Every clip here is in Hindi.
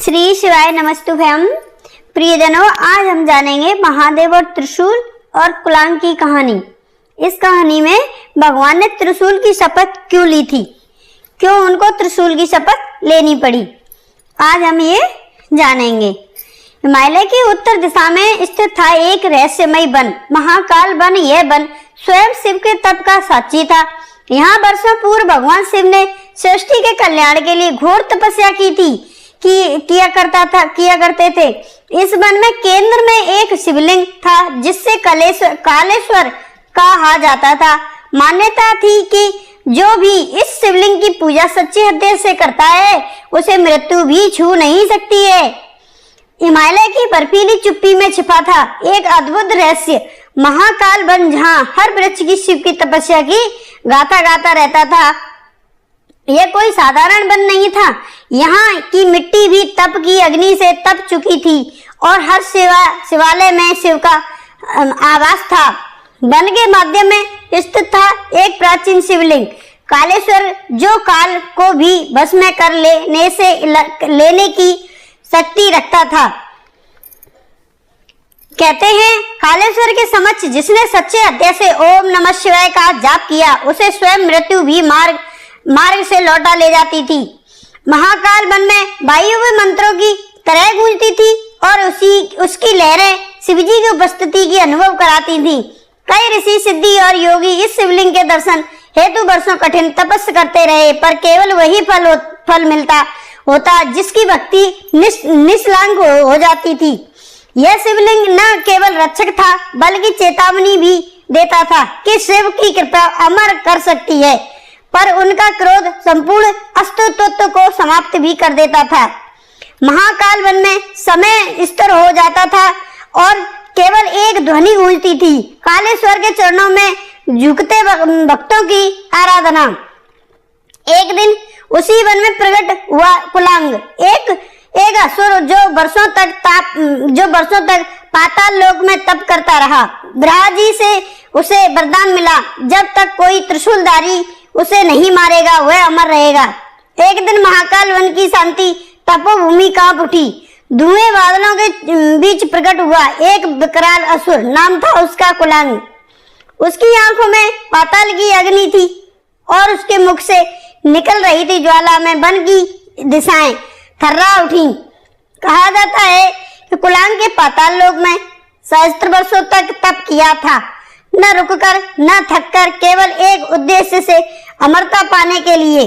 श्री शिवाय नमस्तुभ्यम। प्रियजनों, आज हम जानेंगे महादेव और त्रिशूल और कुलांग की कहानी। इस कहानी में भगवान ने त्रिशूल की शपथ क्यों ली थी, क्यों उनको त्रिशूल की शपथ लेनी पड़ी, आज हम ये जानेंगे। हिमालय की उत्तर दिशा में स्थित था एक रहस्यमय वन, महाकाल वन। यह वन स्वयं शिव के तप का साक्षी था। यहाँ वर्षों पूर्व भगवान शिव ने सृष्टि के कल्याण के लिए घोर तपस्या की थी, किया करते थे। इस वन में केंद्र में एक शिवलिंग था जिससे कालेश्वर कहा जाता था। मान्यता थी कि जो भी इस शिवलिंग की पूजा सच्चे हृदय से करता है उसे मृत्यु भी छू नहीं सकती है। हिमालय की बर्फीली चुप्पी में छिपा था एक अद्भुत रहस्य, महाकाल वन, जहाँ हर वृक्ष की शिव की तपस्या की गाथा गाता रहता था। यह कोई साधारण वन नहीं था। यहाँ की मिट्टी भी तप की अग्नि से तप चुकी थी और हर शिवालय में शिव का आवास था। वन के मध्य में स्थित था एक प्राचीन शिवलिंग, कालेश्वर, जो काल को भी भस्म कर लेने की शक्ति रखता था। कहते हैं, कालेश्वर के समक्ष जिसने सच्चे हृदय से ओम नमः शिवाय का जाप किया उसे स्वयं मृत्यु भी मार्ग से लौटा ले जाती थी। महाकाल वन में वायु मंत्रों की तरह गूंजती थी और उसकी लहरें शिवजी की उपस्थिति की अनुभव कराती थी। कई ऋषि, सिद्धि और योगी इस शिवलिंग के दर्शन हेतु वर्षों कठिन तपस्या करते रहे, पर केवल वही फल मिलता होता जिसकी भक्ति निष्कलंक हो जाती थी। यह शिवलिंग न केवल रक्षक था बल्कि चेतावनी भी देता था कि शिव की कृपा अमर कर सकती है, पर उनका क्रोध संपूर्ण अस्तित्व को समाप्त भी कर देता था। महाकाल वन में समय स्थिर हो जाता था और केवल एक ध्वनि गूंजती थी, कालेश्वर के चरणों में झुकते भक्तों की आराधना। एक दिन उसी वन में प्रकट हुआ कुलांग, एक असुर जो वर्षों तक पाताल लोक में तप करता रहा। ब्रह्मा जी से उसे वरदान मिला, जब तक कोई त्रिशूलधारी उसे नहीं मारेगा वह अमर रहेगा। एक दिन महाकाल वन की शांति तपोभूमि कांप उठी। धुएं बादलों के बीच प्रकट हुआ एक विकराल असुर, नाम था उसका कुलांग। उसकी आंखों में पाताल की अग्नि थी और उसके मुख से निकल रही थी ज्वाला में वन की दिशाएं थर्रा उठी। कहा जाता है कि कुलांग के पाताल लोक में सहस्त्र वर्षों तक तप किया था, न रुककर न थककर, केवल एक उद्देश्य से, अमरता पाने के लिए।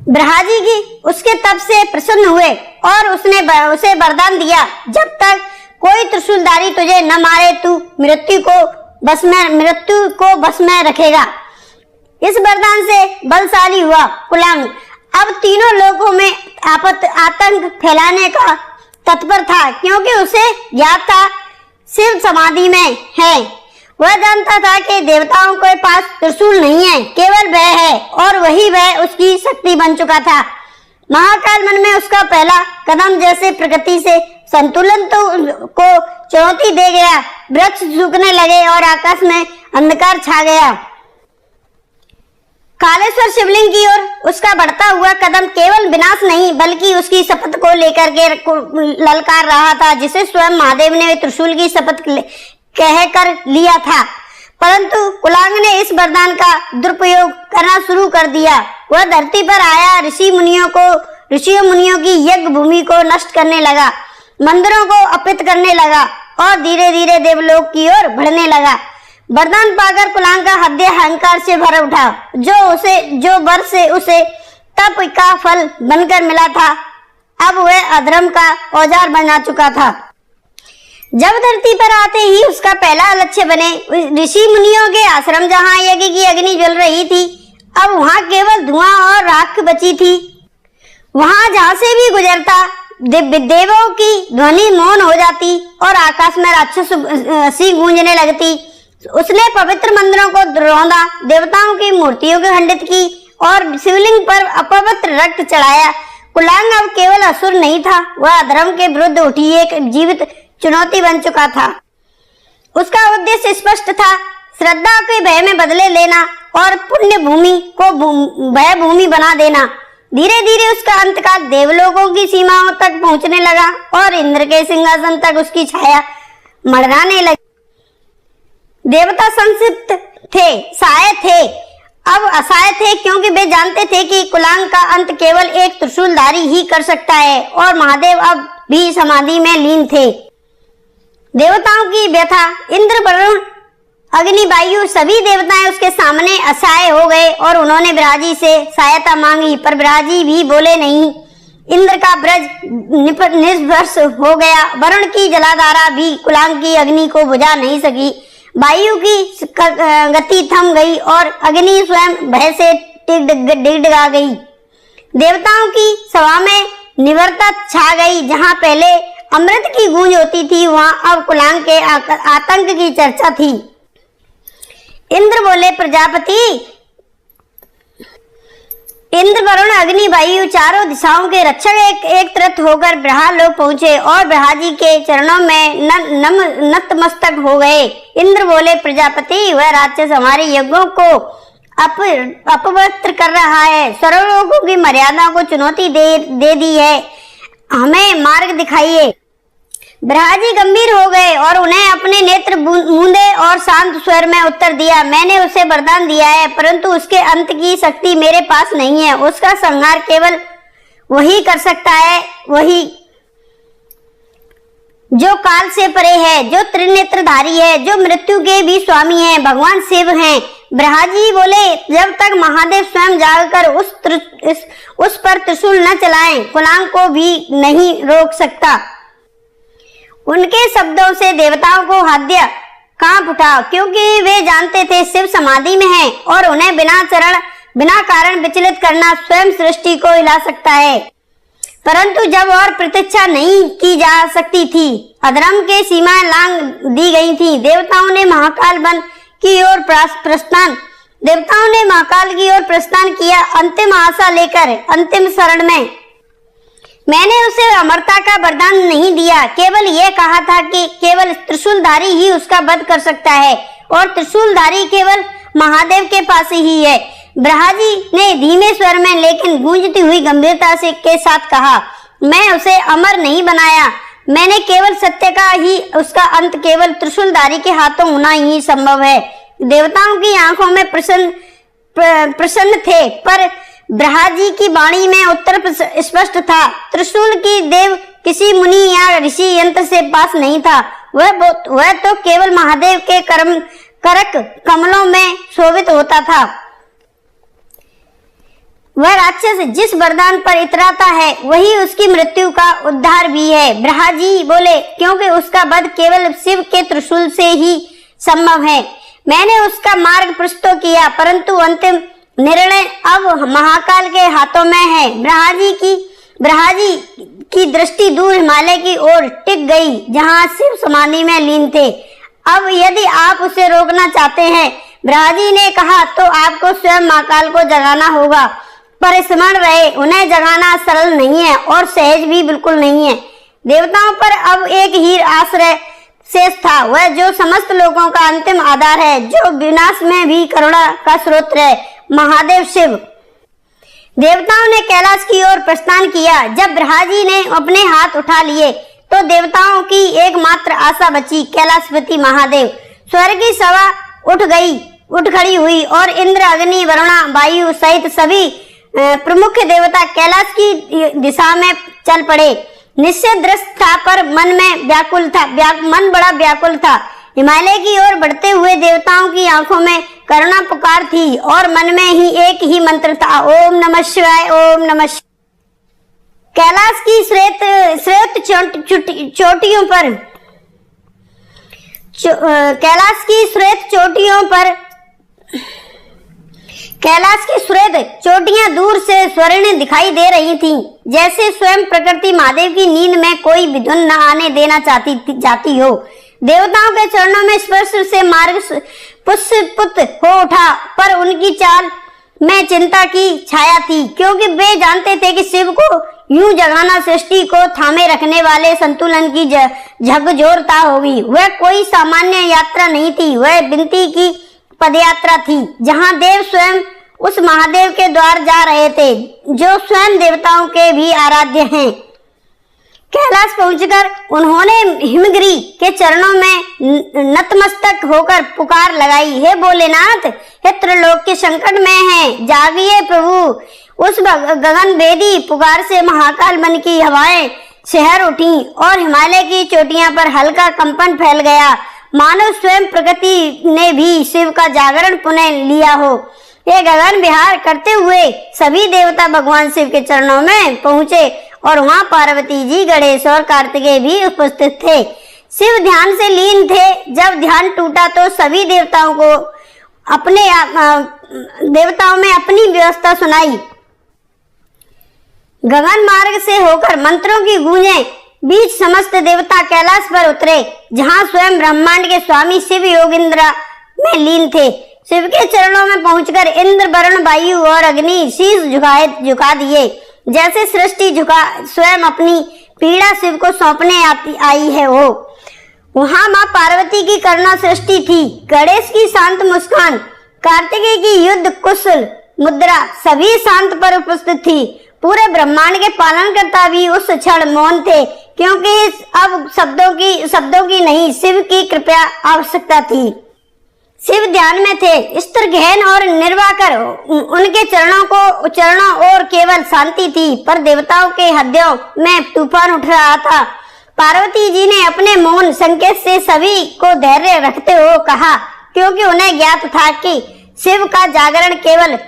ब्रह्मा जी की उसके तप से प्रसन्न हुए और उसे वरदान दिया, जब तक कोई त्रिशूलधारी तुझे न मारे तू मृत्यु को बस में रखेगा। इस वरदान से बलशाली हुआ कुलांग अब तीनों लोगों में आतंक फैलाने का तत्पर था, क्योंकि उसे ज्ञात था शिव समाधि में है। वह जानता था कि देवताओं के पास त्रिशूल नहीं है, केवल वह है, और वही वह उसकी शक्ति बन चुका था। महाकाल वन में उसका पहला कदम जैसे प्रकृति से संतुलन को चुनौती दे गया। वृक्ष सूखने लगे और आकाश में अंधकार छा गया। कालेश्वर शिवलिंग की ओर उसका बढ़ता हुआ कदम केवल विनाश नहीं बल्कि उसकी शपथ को लेकर के ललकार रहा था, जिसे स्वयं महादेव ने त्रिशूल की शपथ कहकर लिया था। परंतु कुलांग ने इस वरदान का दुरुपयोग करना शुरू कर दिया। वह धरती पर आया, ऋषियों मुनियों की यज्ञ भूमि को नष्ट करने लगा, मंदिरों को अर्पित करने लगा और धीरे धीरे देवलोक की ओर बढ़ने लगा। वरदान पाकर कुलांग का हृदय अहंकार से भर उठा। जो वर से उसे तप का फल बनकर मिला था, अब वह अधर्म का औजार बना चुका था। जब धरती पर आते ही उसका पहला लक्ष्य बने ऋषि मुनियों के आश्रम, जहाँ यज्ञ की अग्नि जल रही थी, अब वहाँ केवल धुआं और राख बची थी। वहाँ जहाँ से भी गुजरता देवों की ध्वनि मौन हो जाती और आकाश में राक्षस सी गूंजने लगती। उसने पवित्र मंदिरों को रौंदा, देवताओं की मूर्तियों को खंडित की और शिवलिंग पर अपवित्र रक्त चढ़ाया। कुलांग अब केवल असुर नहीं था, वह अधर्म के विरुद्ध उठी एक जीवित चुनौती बन चुका था। उसका उद्देश्य स्पष्ट था, श्रद्धा के भय में बदले लेना और पुण्य भूमि को भय भूमि बना देना। धीरे धीरे उसका अंतकाल देवलोकों की सीमाओं तक पहुंचने लगा और इंद्र के सिंहासन तक उसकी छाया मंडराने लगी। देवता संक्षिप्त थे, सहाय थे, अब असहाय थे, क्योंकि वे जानते थे कि कुलांग का अंत केवल एक त्रिशूलधारी ही कर सकता है और महादेव अब भी समाधि में लीन थे। देवताओं की व्यथा, इंद्र, वरुण, अग्नि, वायु सभी देवताएं उसके सामने असहाय हो गए और उन्होंने ब्रह्माजी से सहायता मांगी, पर ब्रह्माजी भी बोले नहीं। इंद्र का ब्रज निष्भर्ष हो गया। वरुण की जलाधारा भी कुलांग की अग्नि को बुझा नहीं सकी। वायु की गति थम गई और अग्नि स्वयं भय से डिगडिगा गई। देवताओं की सभा में निवरता छा गई। जहां पहले अमृत की गूंज होती थी, वहां अब कुलांग के आतंक की चर्चा थी। इंद्र बोले, प्रजापति, इंद्र, वरुण, अग्नि, वायु चारों दिशाओं के रक्षक एक तरफ होकर ब्रह्मा लोग पहुंचे और ब्रह्माजी के चरणों में नतमस्तक हो गए। इंद्र बोले, प्रजापति, वह राक्षस हमारे यज्ञों को अपवित्र कर रहा है, सर्वलोकों की मर्यादा को चुनौती दे दी है, हमें मार्ग दिखाइए। ब्रह्माजी गंभीर हो गए और उन्हें अपने नेत्र मूंदे और शांत स्वर में उत्तर दिया, मैंने उसे वरदान दिया है, परंतु उसके अंत की शक्ति मेरे पास नहीं है। उसका संहार केवल वही कर सकता है, वही जो काल से परे है, जो त्रिनेत्रधारी है, जो मृत्यु के भी स्वामी है, भगवान शिव हैं। ब्रह्माजी बोले, जब तक महादेव स्वयं जागकर उस पर त्रिशूल न चलाएं, कुलांग को भी नहीं रोक सकता। उनके शब्दों से देवताओं को हृदय कांप उठा, क्योंकि वे जानते थे शिव समाधि में हैं और उन्हें बिना कारण विचलित करना स्वयं सृष्टि को हिला सकता है। परंतु जब और प्रतीक्षा नहीं की जा सकती थी, अधर्म के सीमाएं लांघ दी गई थी। देवताओं ने महाकाल की ओर प्रस्थान किया, अंतिम आशा लेकर, अंतिम शरण में। मैंने उसे अमरता का वरदान नहीं दिया, केवल यह कहा था कि केवल त्रिशूलधारी ही उसका वध कर सकता है और त्रिशूलधारी केवल महादेव के पास ही है। ब्रह्माजी ने धीमे स्वर में लेकिन गूंजती हुई गंभीरता से के साथ कहा, मैं उसे अमर नहीं बनाया, मैंने केवल सत्य का ही उसका अंत केवल त्रिशूलधारी के हाथों होना ही संभव है। देवताओं की आंखों में प्रसन्न थे, पर ब्रह्माजी की वाणी में उत्तर स्पष्ट था। त्रिशूल की देव किसी मुनि या ऋषि यंत्र से पास नहीं था, वह तो केवल महादेव के करक कमलों में शोभित होता था। वह राक्षस जिस वरदान पर इतराता है, वही उसकी मृत्यु का उद्धार भी है। ब्रह्माजी बोले, क्योंकि उसका वध केवल शिव के त्रिशूल से ही संभव है। मैंने उसका मार्ग प्रस्तुत किया, परंतु अंतिम निर्णय अब महाकाल के हाथों में है। ब्रह्माजी की दृष्टि दूर हिमालय की ओर टिक गई, जहां शिव समाधि में लीन थे। अब यदि आप उसे रोकना चाहते हैं, ब्रह्माजी ने कहा, तो आपको स्वयं महाकाल को जगाना होगा। पर स्मरण रहे, उन्हें जगाना सरल नहीं है और सहज भी बिल्कुल नहीं है। देवताओं पर अब एक ही आश्रय शेष था, वह जो समस्त लोगों का अंतिम आधार है, जो विनाश में भी करुणा का स्रोत है, महादेव शिव। देवताओं ने कैलाश की ओर प्रस्थान किया। जब ब्रह्माजी ने अपने हाथ उठा लिए, तो देवताओं की एकमात्र आशा बची, कैलाशपति महादेव। स्वर्ग की सभा उठ खड़ी हुई और इंद्र, अग्नि, वरुणा, वायु सहित सभी प्रमुख देवता कैलाश की दिशा में चल पड़े। निश्चय दृश्य था, पर मन बड़ा व्याकुल था। हिमालय की ओर बढ़ते हुए देवताओं की आंखों में करुणा पुकार थी और मन में ही एक ही मंत्र था, ओम नमः शिवाय, ओम नमः शिवाय। कैलाश की श्वेत चोटियां दूर से स्वर्ण दिखाई दे रही थीं, जैसे स्वयं प्रकृति महादेव की नींद में कोई विधुन न आने देना जाती हो। देवताओं के चरणों में स्पर्श से मार्ग पुष्पित हो उठा, पर उनकी चाल में चिंता की छाया थी, क्योंकि वे जानते थे कि शिव को यूं जगाना सृष्टि को थामे रखने वाले संतुलन की झकझोरता होगी। वह कोई सामान्य यात्रा नहीं थी, वह विनती की पदयात्रा थी, जहां देव स्वयं उस महादेव के द्वार जा रहे थे जो स्वयं देवताओं के भी आराध्य हैं। कैलाश पहुंचकर उन्होंने हिमगिरी के चरणों में नतमस्तक होकर पुकार लगाई, हे भोलेनाथ, हे त्रिलोक के संकट में हैं, जागिए प्रभु। उस गगनभेदी पुकार से महाकाल मन की हवाएं शहर उठी और हिमालय की चोटियों पर हल्का कंपन फैल गया, मानो स्वयं प्रकृति ने भी शिव का जागरण पुनः लिया हो। ये गगन विहार करते हुए सभी देवता भगवान शिव के चरणों में पहुंचे और वहां पार्वती जी, गणेश और कार्तिकेय भी उपस्थित थे। शिव ध्यान से लीन थे। जब ध्यान टूटा तो सभी देवताओं में अपनी व्यवस्था सुनाई। गगन मार्ग से होकर मंत्रों की गूंजें बीच समस्त देवता कैलाश पर उतरे, जहां स्वयं ब्रह्मांड के स्वामी शिव योगिंद्र में लीन थे। शिव के चरणों में पहुंचकर इंद्र, वरुण, वायु और अग्नि शीश झुका दिए, जैसे सृष्टि स्वयं अपनी पीड़ा शिव को सौंपने आई है। वहां मां पार्वती की करुणा सृष्टि थी, गणेश की शांत मुस्कान, कार्तिकेय की युद्ध कुशल मुद्रा सभी शांत पर उपस्थित थी। पूरे ब्रह्मांड के पालनकर्ता भी उस क्षण मौन थे, क्योंकि अब शब्दों की नहीं, शिव की कृपा आवश्यकता थी। शिव ध्यान में थे, स्तर गहन और निर्वाकर उनके चरणों और केवल शांति थी, पर देवताओं के हृदयों में तूफान उठ रहा था। पार्वती जी ने अपने मौन संकेत से सभी को धैर्य रखते हुए कहा, क्योंकि उन्हें ज्ञात था कि शिव का जागरण केवल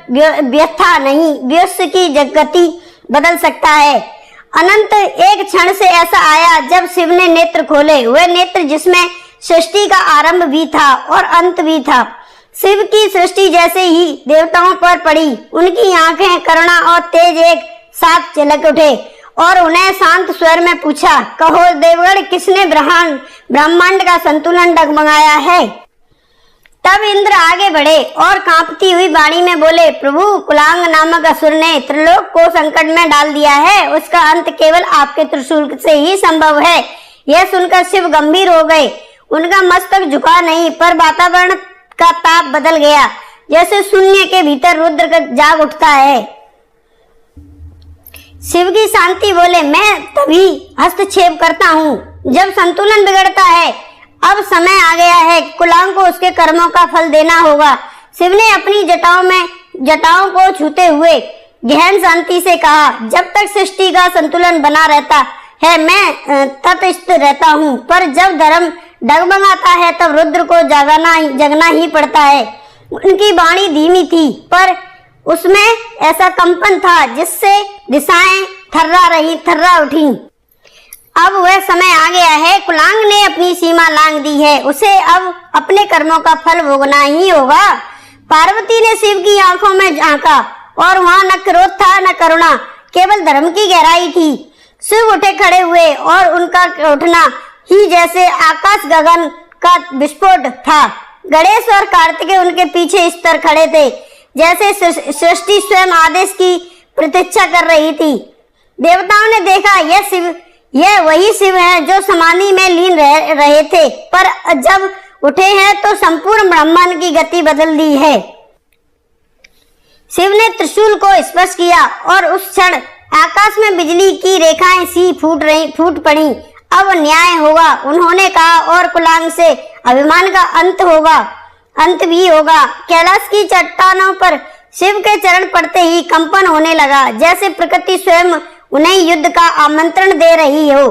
व्यथा नहीं, व्यस्त की गति बदल सकता है। अनंत एक क्षण से ऐसा आया जब शिव ने नेत्र खोले, वह नेत्र जिसमें सृष्टि का आरंभ भी था और अंत भी था। शिव की सृष्टि जैसे ही देवताओं पर पड़ी, उनकी आंखें करुणा और तेज एक साथ झलक उठे और उन्हें शांत स्वर में पूछा, कहो देवगण, किसने ब्रह्मांड का संतुलन डगमगाया है? तब इंद्र आगे बढ़े और कांपती हुई वाणी में बोले, प्रभु, कुलांग नामक असुर ने त्रिलोक को संकट में डाल दिया है, उसका अंत केवल आपके त्रिशूल से ही संभव है। यह सुनकर शिव गंभीर हो गए। उनका मस्तक झुका नहीं, पर वातावरण का ताप बदल गया, जैसे शून्य के भीतर रुद्र जाग उठता है। शिव की शांति बोले, मैं तभी हस्तक्षेप करता हूँ जब संतुलन बिगड़ता है। अब समय आ गया है, कुलांग को उसके कर्मों का फल देना होगा। शिव ने अपनी जटाओं को छूते हुए गहन शांति से कहा, जब तक सृष्टि का संतुलन बना रहता है मैं तटस्थ रहता हूँ, पर जब धर्म डगमगाता है तब रुद्र को जगना ही पड़ता है। उनकी वाणी धीमी थी, पर उसमें ऐसा कंपन था जिससे दिशाएं थर्रा उठी। अब वह समय आ गया है, कुलांग ने अपनी सीमा लांघ दी है, उसे अब अपने कर्मों का फल भोगना ही होगा। पार्वती ने शिव की आंखों में झांका और वहां न क्रोध था न करुणा, केवल धर्म की गहराई थी। शिव उठे खड़े हुए और उनका उठना ही जैसे आकाश गगन का विस्फोट था। गणेश और कार्तिकेय उनके पीछे इस तरह खड़े थे जैसे सृष्टि स्वयं आदेश की प्रतीक्षा कर रही थी। देवताओं ने देखा, यह वही शिव है जो समाधि में लीन रहे थे, पर जब उठे हैं तो संपूर्ण ब्रह्मांड की गति बदल दी है। शिव ने त्रिशूल को स्पर्श किया और उस क्षण आकाश में बिजली की रेखाएं सी फूट पड़ी। अब न्याय होगा, उन्होंने कहा, और कुलांग से अभिमान का अंत भी होगा। कैलाश की चट्टानों पर शिव के चरण पड़ते ही कंपन होने लगा, जैसे प्रकृति स्वयं उन्हें युद्ध का आमंत्रण दे रही हो।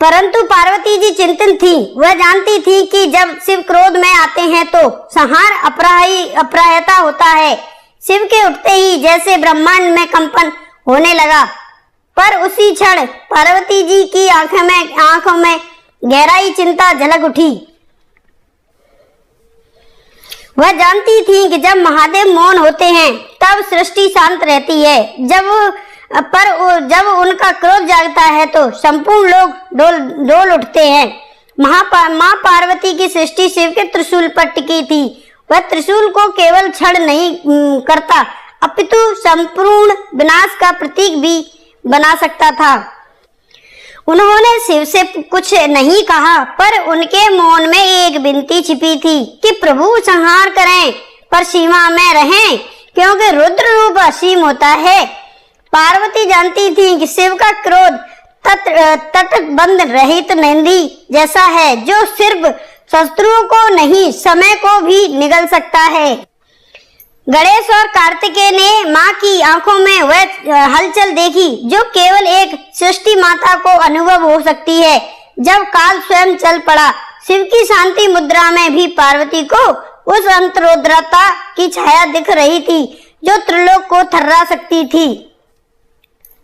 परंतु पार्वती जी चिंतित थी। वह जानती थी कि जब शिव क्रोध में आते हैं तो संहार अप्रायता होता है। शिव के उठते ही जैसे ब्रह्मांड में कंपन होने लगा, पर उसी क्षण पार्वती जी की आंखों में गहराई चिंता झलक उठी। वह जानती थी कि जब महादेव मौन होते हैं तब सृष्टि शांत रहती है, जब उनका क्रोध जागता है तो संपूर्ण लोग डोल उठते हैं। मां पार्वती की सृष्टि शिव के त्रिशूल पर टिकी थी। वह त्रिशूल को केवल क्षण नहीं करता, अपितु संपूर्ण विनाश का प्रतीक भी बना सकता था। उन्होंने शिव से कुछ नहीं कहा, पर उनके मौन में एक विनती छिपी थी कि प्रभु संहार करें। पर सीमा में रहें, क्योंकि रुद्र रूप असीम होता है। पार्वती जानती थी कि शिव का क्रोध तटबंध रहित मेहंदी जैसा है, जो सिर्फ शत्रुओं को नहीं समय को भी निगल सकता है। गणेश और कार्तिकेय ने माँ की आंखों में वह हलचल देखी जो केवल एक सृष्टि माता को अनुभव हो सकती है। जब काल स्वयं चल पड़ा, शिव की शांति मुद्रा में भी पार्वती को उस अंतरोद्रता की छाया दिख रही थी जो त्रिलोक को थर्रा सकती थी।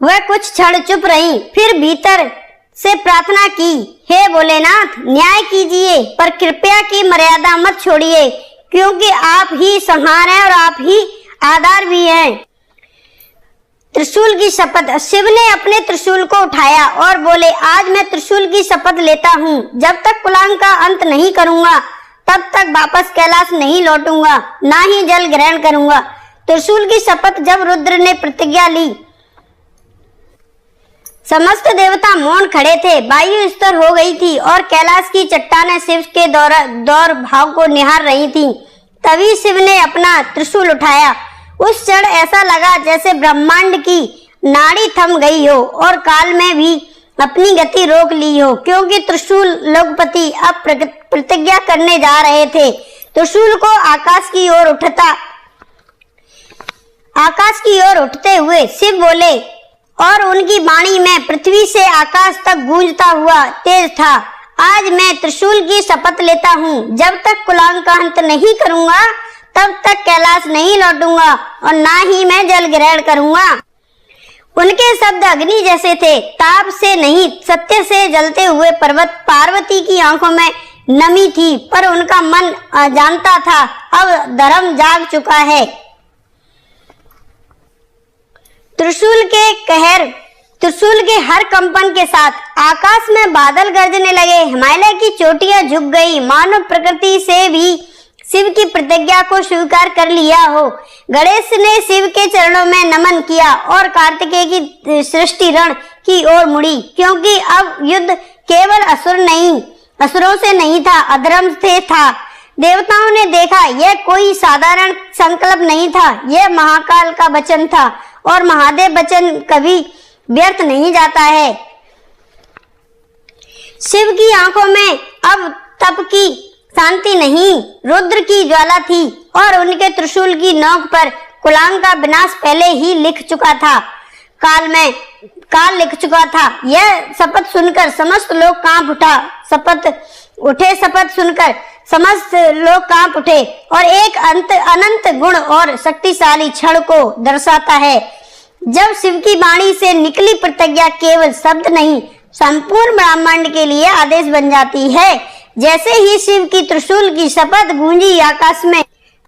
वह कुछ क्षण चुप रही, फिर भीतर से प्रार्थना की, हे भोलेनाथ, न्याय कीजिए, पर कृपया की मर्यादा मत छोड़िए, क्योंकि आप ही संहार हैं और आप ही आधार भी हैं। त्रिशूल की शपथ। शिव ने अपने त्रिशूल को उठाया और बोले, आज मैं त्रिशूल की शपथ लेता हूँ, जब तक कुलांग का अंत नहीं करूंगा तब तक वापस कैलाश नहीं लौटूंगा, ना ही जल ग्रहण करूंगा। त्रिशूल की शपथ जब रुद्र ने प्रतिज्ञा ली, समस्त देवता मौन खड़े थे। वायु स्थिर हो गई थी और कैलाश की चट्टानें शिव के दौर भाव को निहार रही थीं। तभी शिव ने अपना त्रिशूल उठाया। उस क्षण ऐसा लगा जैसे ब्रह्मांड की नाड़ी थम गई हो और काल में भी अपनी गति रोक ली हो, क्योंकि त्रिशूल लोकपति अब प्रतिज्ञा करने जा रहे थे। त्रिशूल को आकाश की ओर उठते हुए शिव बोले, और उनकी वाणी में पृथ्वी से आकाश तक गूंजता हुआ तेज था, आज मैं त्रिशूल की शपथ लेता हूँ, जब तक कुलांग का अंत नहीं करूंगा तब तक कैलाश नहीं लौटूंगा और ना ही मैं जल ग्रहण करूंगा। उनके शब्द अग्नि जैसे थे, ताप से नहीं सत्य से जलते हुए पर्वत। पार्वती की आंखों में नमी थी, पर उनका मन जानता था अब धर्म जाग चुका है। त्रिशूल के हर कंपन के साथ आकाश में बादल गरजने लगे, हिमालय की चोटियां झुक गई, मानव प्रकृति से भी शिव की प्रतिज्ञा को स्वीकार कर लिया हो। गणेश ने शिव के चरणों में नमन किया और कार्तिकेय की सृष्टि रण की ओर मुड़ी, क्योंकि अब युद्ध केवल असुरों से नहीं था, अधर्म से था। देवताओं ने देखा यह कोई साधारण संकल्प नहीं था, यह महाकाल का वचन था और महादेव वचन कभी व्यर्थ नहीं जाता है। शिव की आंखों में अब तप की शांति नहीं, रुद्र की ज्वाला थी और उनके त्रिशूल की नोक पर कुलांग का विनाश पहले ही लिख चुका था। काल लिख चुका था। यह शपथ सुनकर समस्त लोग कांप उठे और एक अनंत गुण और शक्तिशाली क्षण को दर्शाता है, जब शिव की वाणी से निकली प्रतिज्ञा केवल शब्द नहीं, संपूर्ण ब्रह्मांड के लिए आदेश बन जाती है। जैसे ही शिव की त्रिशूल की शपथ गूंजी, आकाश में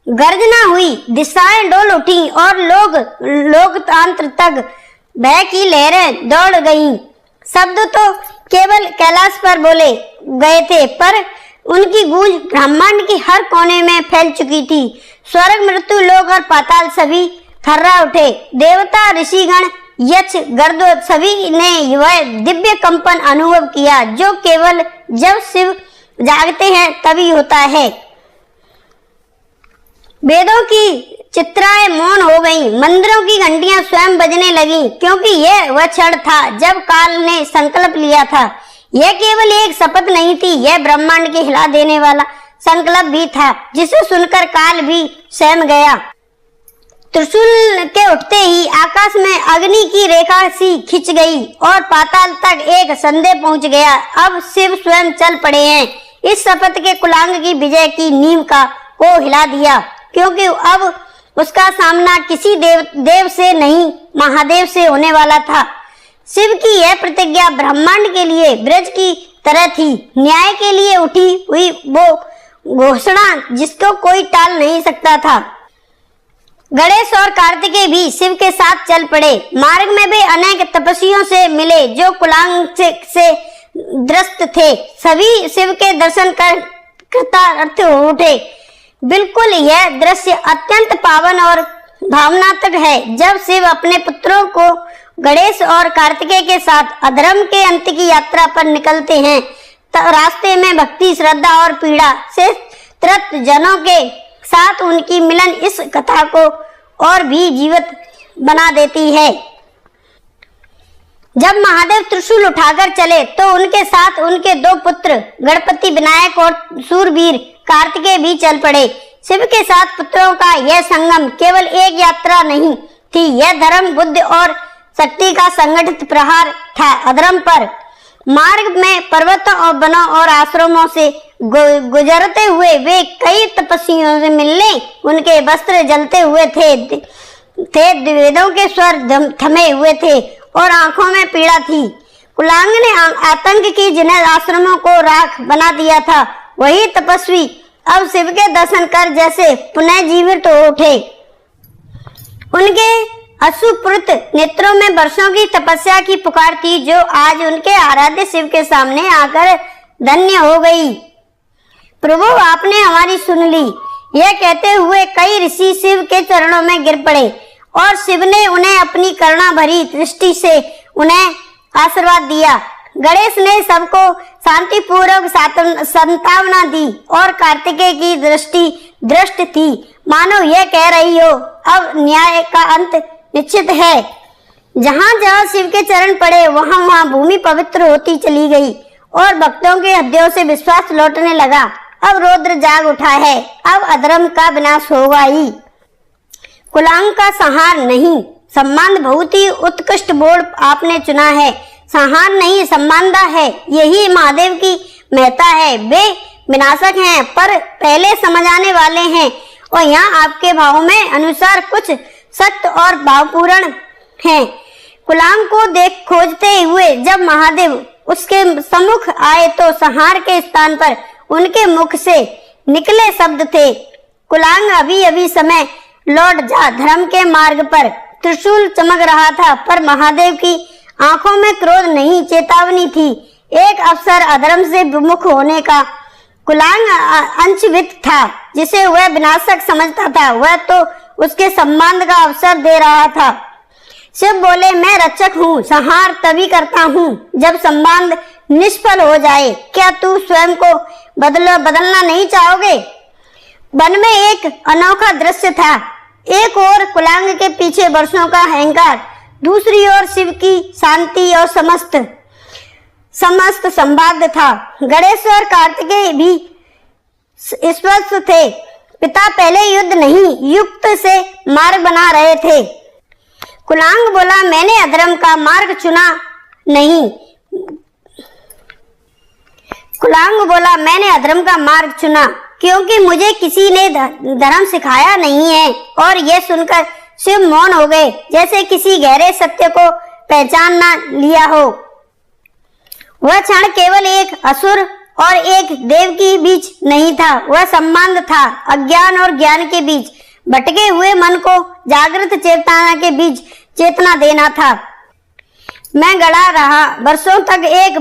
गर्जना हुई, दिशाएं डोल उठी और लोकतंत्र तक भय की लहरें दौड़ गईं। शब्द तो केवल कैलाश पर बोले गए थे, पर उनकी गूंज ब्रह्मांड के हर कोने में फैल चुकी थी। स्वर्ग, मृत्यु लोक और पाताल सभी थर्रा उठे। देवता, ऋषिगण, यक्ष, गंधर्व सभी ने वह दिव्य कंपन अनुभव किया जो केवल जब शिव जागते हैं तभी होता है। वेदों की चित्राएं मौन हो गईं, मंदिरों की घंटियां स्वयं बजने लगीं, क्योंकि यह वह क्षण था जब काल ने संकल्प लिया था। यह केवल एक शपथ नहीं थी, यह ब्रह्मांड के हिला देने वाला संकल्प भी था, जिसे सुनकर काल भी सहम गया। त्रिशूल के उठते ही आकाश में अग्नि की रेखा सी खिंच गई और पाताल तक एक संदेश पहुंच गया। अब शिव स्वयं चल पड़े हैं। इस शपथ के कुलांग की विजय की नींव को हिला दिया, क्योंकि अब उसका सामना किसी देव से नहीं, महादेव से होने वाला था। शिव की यह प्रतिज्ञा ब्रह्मांड के लिए ब्रज की तरह थी, न्याय के लिए उठी हुई वो घोषणा जिसको कोई टाल नहीं सकता था। गणेश और कार्तिकेय भी शिव के साथ चल पड़े। मार्ग में वे अनेक तपस्वियों से मिले जो कुलांग से ग्रस्त थे। सभी शिव के दर्शन कर कृतार्थ हो उठे। बिल्कुल यह दृश्य अत्यंत पावन और भावनात्मक है, जब शिव अपने पुत्रों को गणेश और कार्तिकेय के साथ अधर्म के अंत की यात्रा पर निकलते हैं। रास्ते में भक्ति, श्रद्धा और पीड़ा से त्रस्त जनों के साथ उनकी मिलन इस कथा को और भी जीवित बना देती है। जब महादेव त्रिशूल उठाकर चले तो उनके साथ उनके दो पुत्र गणपति, विनायक और सूरवीर कार्तिकेय भी चल पड़े। शिव के साथ पुत्रों का यह संगम केवल एक यात्रा नहीं थी, यह धर्म, बुद्धि और शक्ति का संगठित प्रहार था। अधर्म पर मार्ग में पर्वतों और वनों और आश्रमों से गुजरते हुए वे कई तपस्वियों से मिलने उनके वस्त्र जलते हुए थे, वेदों के स्वर थमे हुए थे और आंखों में पीड़ा थी। कुलांग ने आतंक की जिन्हें आश्रमों को राख बना दिया था, वही तपस्वी अब शिव के दर्शन कर जैसे पुनः जीवित हो उठे। उनके अश्रुपूरित नेत्रों में वर्षों की तपस्या की पुकार थी, जो आज उनके आराध्य शिव के सामने आकर धन्य हो गई। प्रभु, आपने हमारी सुन ली। यह कहते हुए कई ऋषि शिव के चरणों में गिर पड़े और शिव ने उन्हें अपनी करुणा भरी दृष्टि से उन्हें आशीर्वाद दिया। गणेश ने सबको शांतिपूर्वक संतावना दी और कार्तिकेय की दृष्टि दृष्ट थी, मानो यह कह रही हो, अब न्याय का अंत निश्चित है। जहां जहां शिव के चरण पड़े वहां वहां भूमि पवित्र होती चली गई और भक्तों के हृदयों से विश्वास लौटने लगा। अब रौद्र जाग उठा है, अब अधर्म का विनाश होगा ही। कुलांग का संहार नहीं, सम्मान बहुत ही उत्कृष्ट बोर्ड आपने चुना है। संहार नहीं, सम्मानदा है। यही महादेव की महत्ता है। वे विनाशक हैं पर पहले समझ आने वाले हैं, और यहाँ आपके भावों में अनुसार कुछ सत्य और भावपूर्ण हैं। कुलांग को देख खोजते हुए जब महादेव उसके सम्मुख आए तो संहार के स्थान पर उनके मुख से निकले शब्द थे, कुलांग अभी अभी समय लौट जा। धर्म के मार्ग पर त्रिशूल चमक रहा था, पर महादेव की आंखों में क्रोध नहीं, चेतावनी थी, एक अवसर अधर्म से विमुख होने का। कुलांग अंशवित था, जिसे वह विनाशक समझता था, वह तो उसके सम्मान का अवसर दे रहा था। शिव बोले, मैं रक्षक हूँ, संहार तभी करता हूँ जब संबंध निष्फल हो जाए। क्या तू स्वयं को बदलना नहीं चाहोगे? वन में एक अनोखा दृश्य था। एक ओर कुलांग के पीछे वर्षों का अहंकार, दूसरी ओर शिव की शांति और समस्त संवाद था। गणेश और कार्तिकेय भी स्वस्थ थे। पिता पहले युद्ध नहीं, युक्त से मार्ग बना रहे थे। कुलांग बोला, मैंने अधर्म का मार्ग चुना नहीं। कुलांग बोला, मैंने अधर्म का मार्ग चुना क्योंकि मुझे किसी ने धर्म सिखाया नहीं है। और यह सुनकर शिव मौन हो गए, जैसे किसी गहरे सत्य को पहचान ना लिया हो। वह क्षण केवल एक असुर और एक देव के बीच नहीं था, वह संबंध था अज्ञान और ज्ञान के बीच, भटके हुए मन को जागृत चेतना के बीच चेतना देना था। मैं गड़ा रहा वर्षों तक, एक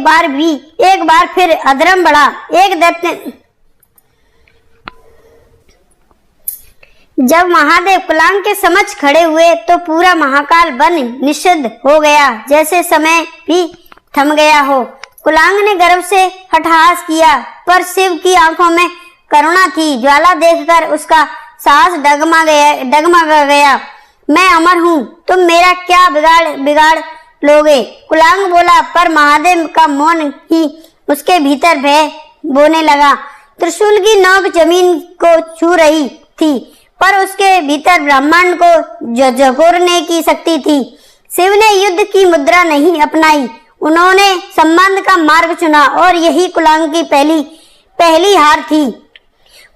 बार फिर अधर्म बढ़ा। एक दैत्य जब महादेव कुलांग के समक्ष खड़े हुए तो पूरा महाकाल वन निषिद्ध हो गया, जैसे समय भी थम गया हो। कुलांग ने गर्व से हठहास किया, पर शिव की आंखों में करुणा थी। ज्वाला देखकर उसका साहस डगमगा गया। मैं अमर हूँ, तुम मेरा क्या बिगाड़ लोगे? कुलांग बोला, पर महादेव का मौन ही उसके भीतर भय बोने लगा। त्रिशूल की नोक जमीन को छू रही थी, पर उसके भीतर ब्रह्मांड को झकोरने की शक्ति थी। शिव ने युद्ध की मुद्रा नहीं अपनाई, उन्होंने संबंध का मार्ग चुना, और यही कुलांग की पहली हार थी।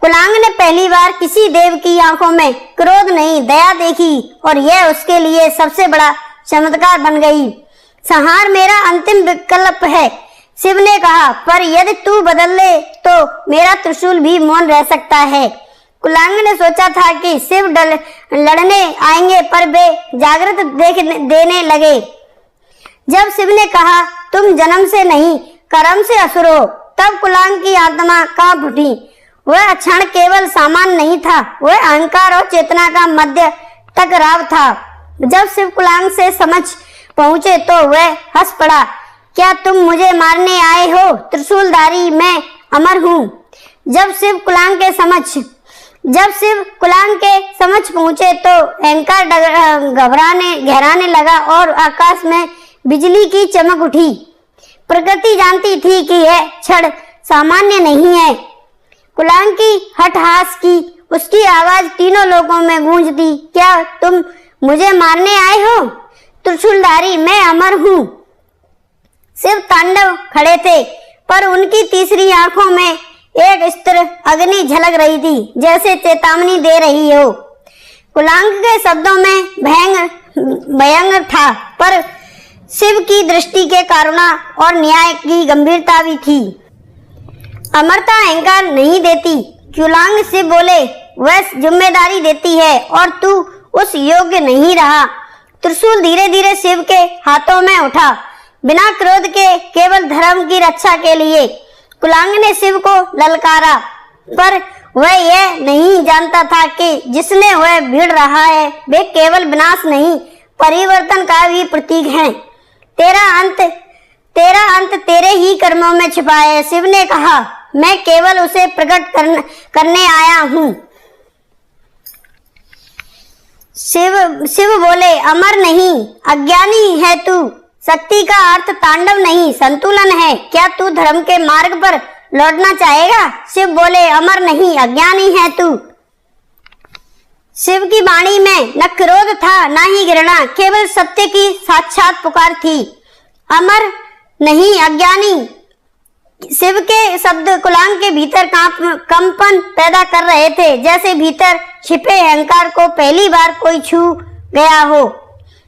कुलांग ने पहली बार किसी देव की आंखों में क्रोध नहीं, दया देखी, और यह उसके लिए सबसे बड़ा चमत्कार बन गई। संहार मेरा अंतिम विकल्प है, शिव ने कहा, पर यदि तू बदल ले तो मेरा त्रिशूल भी मौन रह सकता है। कुलांग ने सोचा था कि शिव लड़ने आएंगे, पर वे जागृत देने लगे। जब शिव ने कहा, तुम जन्म से नहीं कर्म से असुर हो, तब कुलांग की आत्मा कांप उठी। वह क्षण केवल सामान नहीं था, वह अहंकार और चेतना का मध्य टकराव था। जब शिव कुलांग से समझ पहुंचे तो वह हंस पड़ा। क्या तुम मुझे मारने आए हो? त्रिशूलधारी मैं अमर हूँ। जब शिव कुलांग के समक्ष जब शिव कुलांग के समक्ष पहुंचे तो अहंकार गहराने लगा और आकाश में बिजली की चमक उठी। प्रकृति जानती थी कि यह क्षण सामान्य नहीं है। कुलांग की हठहास की उसकी आवाज तीनों लोगों में गूंजती, क्या तुम मुझे मारने आए हो? त्रिशूलधारी, मैं अमर हूं। शिव तांडव खड़े थे, पर उनकी तीसरी आंखों में एक स्थिर अग्नि झलक रही थी, जैसे चेतावनी दे रही हो। कुलांग के शब्दों में भयंग था, पर शिव की दृष्टि के करुणा और न्याय की गंभीरता भी थी। अमरता अहंकार नहीं देती। कुलांग शिव बोले, वह जिम्मेदारी देती है और तू उस योग्य नहीं रहा। त्रिशूल धीरे धीरे शिव के हाथों में उठा, बिना क्रोध के, केवल धर्म की रक्षा के लिए। कुलांग ने शिव को ललकारा, पर वह यह नहीं जानता था कि जिसने वह भिड़ रहा है वे केवल विनाश नहीं, परिवर्तन का भी प्रतीक है। तेरा अंत तेरे ही कर्मों में छिपा है। शिव ने कहा, मैं केवल उसे प्रकट करने आया हूं। शिव बोले, अमर नहीं, अज्ञानी है तू। शक्ति का अर्थ तांडव नहीं, संतुलन है। क्या तू धर्म के मार्ग पर लौटना चाहेगा? शिव बोले, अमर नहीं, अज्ञानी है तू। शिव की वाणी में न क्रोध था, न ही घृणा, केवल सत्य की साक्षात पुकार थी। अमर नहीं, अज्ञानी। शिव के शब्द कुलांग के भीतर कंपन पैदा कर रहे थे, जैसे भीतर छिपे अहंकार को पहली बार कोई छू गया हो।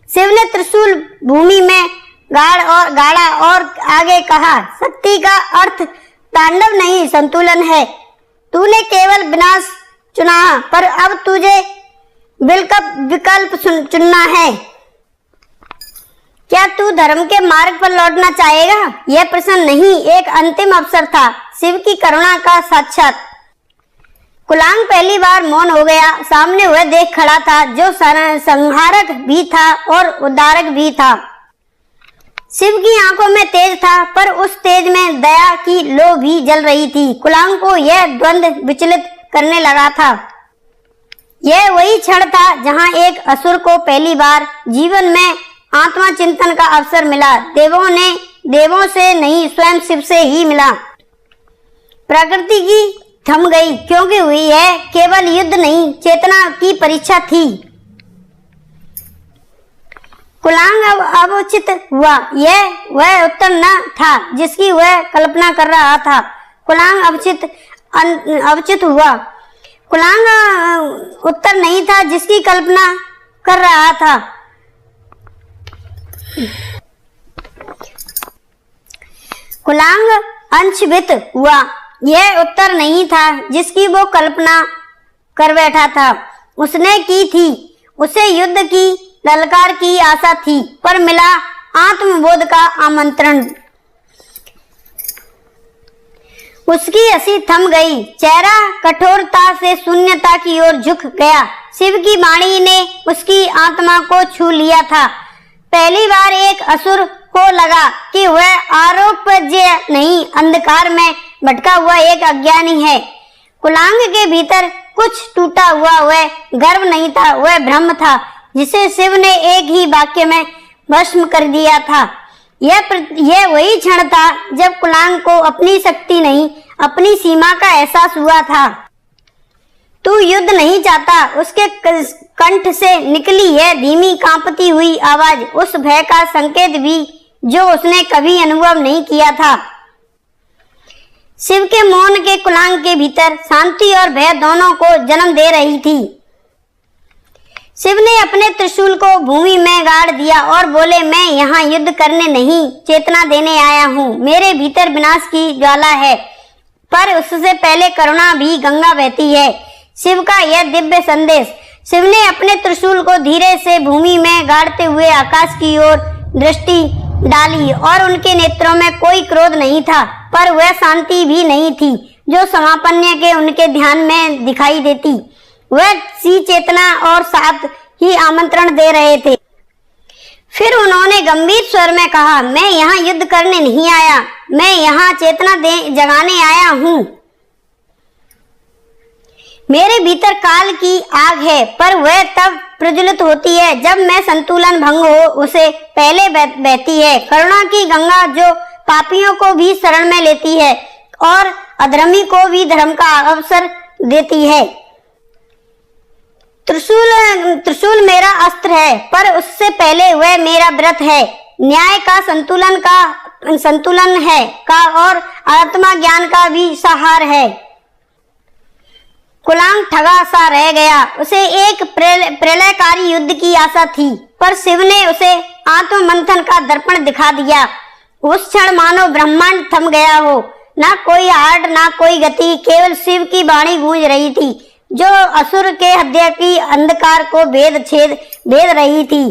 शिव ने त्रिशूल भूमि में गाड़ा और आगे कहा, शक्ति का अर्थ तांडव नहीं, संतुलन है। तूने केवल विनाश चुना, पर अब तुझे विकल्प चुनना है। क्या तू धर्म के मार्ग पर लौटना चाहेगा? यह प्रश्न नहीं, एक अंतिम अवसर था, शिव की करुणा का साक्षात। कुलांग पहली बार मौन हो गया। सामने वह देख खड़ा था जो संहारक भी था और उद्धारक भी था। शिव की आंखों में तेज था, पर उस तेज में दया की लौ भी जल रही थी। कुलांग को यह द्वंद्व विचलित करने लगा था। यह वही क्षण था जहां एक असुर को पहली बार जीवन में आत्मा चिंतन का अवसर मिला। देवों से नहीं, स्वयं शिव से ही मिला। प्रकृति की थम गई, क्योंकि हुई है केवल युद्ध नहीं, चेतना की परीक्षा थी। कुलांग अब अवचित हुआ। यह वह उत्तर न था जिसकी वह कल्पना कर रहा था। कुलांग अवचित हुआ। कुलांग उत्तर नहीं था जिसकी कल्पना कर रहा था। कुलांग अंशभित हुआ। यह उत्तर नहीं था जिसकी वो कल्पना कर बैठा था। उसने की थी, उसे युद्ध की ललकार की आशा थी, पर मिला आत्मबोध का आमंत्रण। उसकी हंसी थम गई, चेहरा कठोरता से शून्यता की ओर झुक गया। शिव की वाणी ने उसकी आत्मा को छू लिया था। पहली बार एक असुर को लगा कि वह आरोग्य नहीं, अंधकार में भटका हुआ एक अज्ञानी है। कुलांग के भीतर कुछ टूटा हुआ वह गर्व नहीं था, वह भ्रम था जिसे शिव ने एक ही वाक्य में भस्म कर दिया था। यह वही क्षण था जब कुलांग को अपनी शक्ति नहीं, अपनी सीमा का एहसास हुआ था। तू युद्ध नहीं चाहता, उसके कंठ से निकली है धीमी कांपती हुई आवाज, उस भय का संकेत भी जो उसने कभी अनुभव नहीं किया था। शिव के मौन के कुलांग के भीतर शांति और भय दोनों को जन्म दे रही थी। शिव ने अपने त्रिशूल को भूमि में गाड़ दिया और बोले, मैं यहाँ युद्ध करने नहीं, चेतना देने आया हूँ। मेरे भीतर विनाश की ज्वाला है, पर उससे पहले करुणा भी गंगा बहती है। शिव का यह दिव्य संदेश। शिव ने अपने त्रिशूल को धीरे से भूमि में गाड़ते हुए आकाश की ओर दृष्टि डाली और उनके नेत्रों में कोई क्रोध नहीं था, पर वह शांति भी नहीं थी जो समापन्य के उनके ध्यान में दिखाई देती। वह सी चेतना और साथ ही आमंत्रण दे रहे थे। फिर उन्होंने गंभीर स्वर में कहा, मैं यहाँ युद्ध करने नहीं आया, मैं यहाँ चेतना जगाने आया हूँ। मेरे भीतर काल की आग है, पर वह तब प्रज्वलित होती है जब मैं संतुलन भंग हो उसे पहले बहती है। करुणा की गंगा जो पापियों को भी शरण में लेती है और अधर्मी को भी धर्म का अवसर देती है। त्रिशूल मेरा अस्त्र है, पर उससे पहले वह मेरा व्रत है। न्याय का संतुलन है का और आत्मा ज्ञान का भी सहार है। कुलांग ठगा सा रह गया। उसे एक प्रलयकारी युद्ध की आशा थी, पर शिव ने उसे आत्ममंथन का दर्पण दिखा दिया। उस क्षण मानो ब्रह्मांड थम गया हो, ना कोई आहट ना कोई गति, केवल शिव की वाणी गूंज रही थी जो असुर के हृदय की अंधकार को भेद रही थी।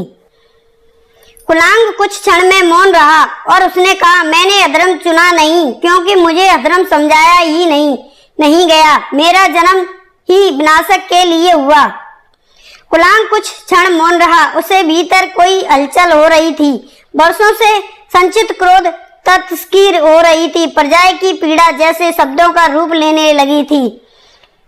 कुलांग कुछ क्षण में मौन रहा और उसने कहा, मैंने अधर्म चुना नहीं, क्योंकि मुझे अधर्म समझाया ही नहीं गया। मेरा जन्म ही विनाशक के लिए हुआ। कुलांग कुछ क्षण मौन रहा। उसे भीतर कोई हलचल हो रही थी। वर्षों से संचित क्रोध तस्कीर हो रही थी। प्रजा की पीड़ा जैसे शब्दों का रूप लेने लगी थी।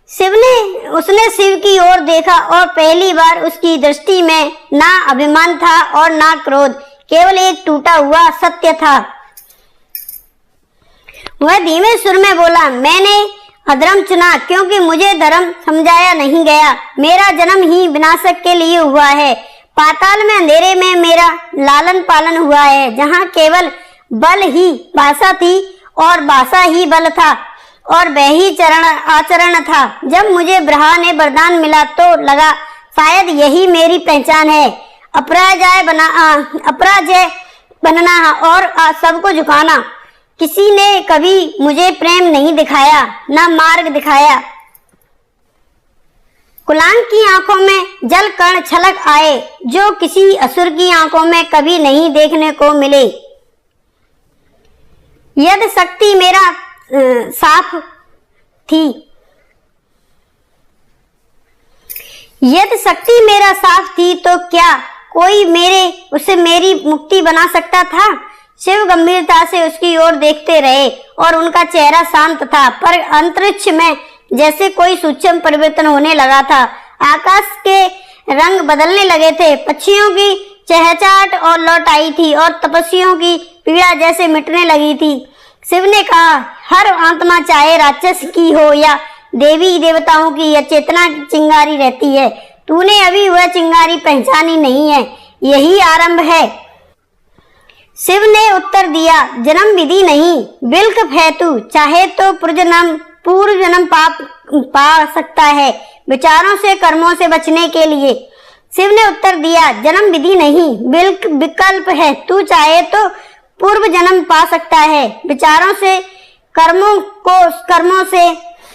उसने शिव की ओर देखा और पहली बार उसकी दृष्टि में ना अभिमान था और ना क्रोध, केवल एक टूटा हुआ सत्य था। वह धीमे सुर में बोला, मैंने अधर्म चुना क्योंकि मुझे धर्म समझाया नहीं गया। मेरा जन्म ही विनाशक के लिए हुआ है। पाताल में अंधेरे में मेरा लालन पालन हुआ है, जहाँ केवल बल ही भाषा थी और भाषा ही बल था और वह ही आचरण था। जब मुझे ब्रह्मा ने वरदान मिला तो लगा शायद यही मेरी पहचान है, अपराजय बनना और सबको झुकाना। किसी ने कभी मुझे प्रेम नहीं दिखाया, ना मार्ग दिखाया। कुलांग की आंखों में जल कण छलक आए जो किसी असुर की आंखों में कभी नहीं देखने को मिले। यदि शक्ति मेरा साफ थी, यदि शक्ति मेरा साफ थी तो क्या कोई उसे मेरी मुक्ति बना सकता था? शिव गंभीरता से उसकी ओर देखते रहे और उनका चेहरा शांत था, पर अंतरिक्ष में जैसे कोई सूक्ष्म परिवर्तन होने लगा था। आकाश के रंग बदलने लगे थे, पक्षियों की चहचहाट और लौट आई थी और तपस्वियों की पीड़ा जैसे मिटने लगी थी। शिव ने कहा, हर आत्मा चाहे राक्षस की हो या देवी देवताओं की, यह चेतना चिंगारी रहती है। तूने अभी वह चिंगारी पहचानी नहीं है, यही आरंभ है। शिव ने उत्तर दिया, जन्म विधि नहीं, विकल्प है। तू चाहे तो पूर्व जन्म पा सकता है, विचारों से कर्मों से बचने के लिए। शिव ने उत्तर दिया, जन्म विधि नहीं, विकल्प है। तू चाहे तो पूर्व जन्म पा सकता है, विचारों से कर्मों से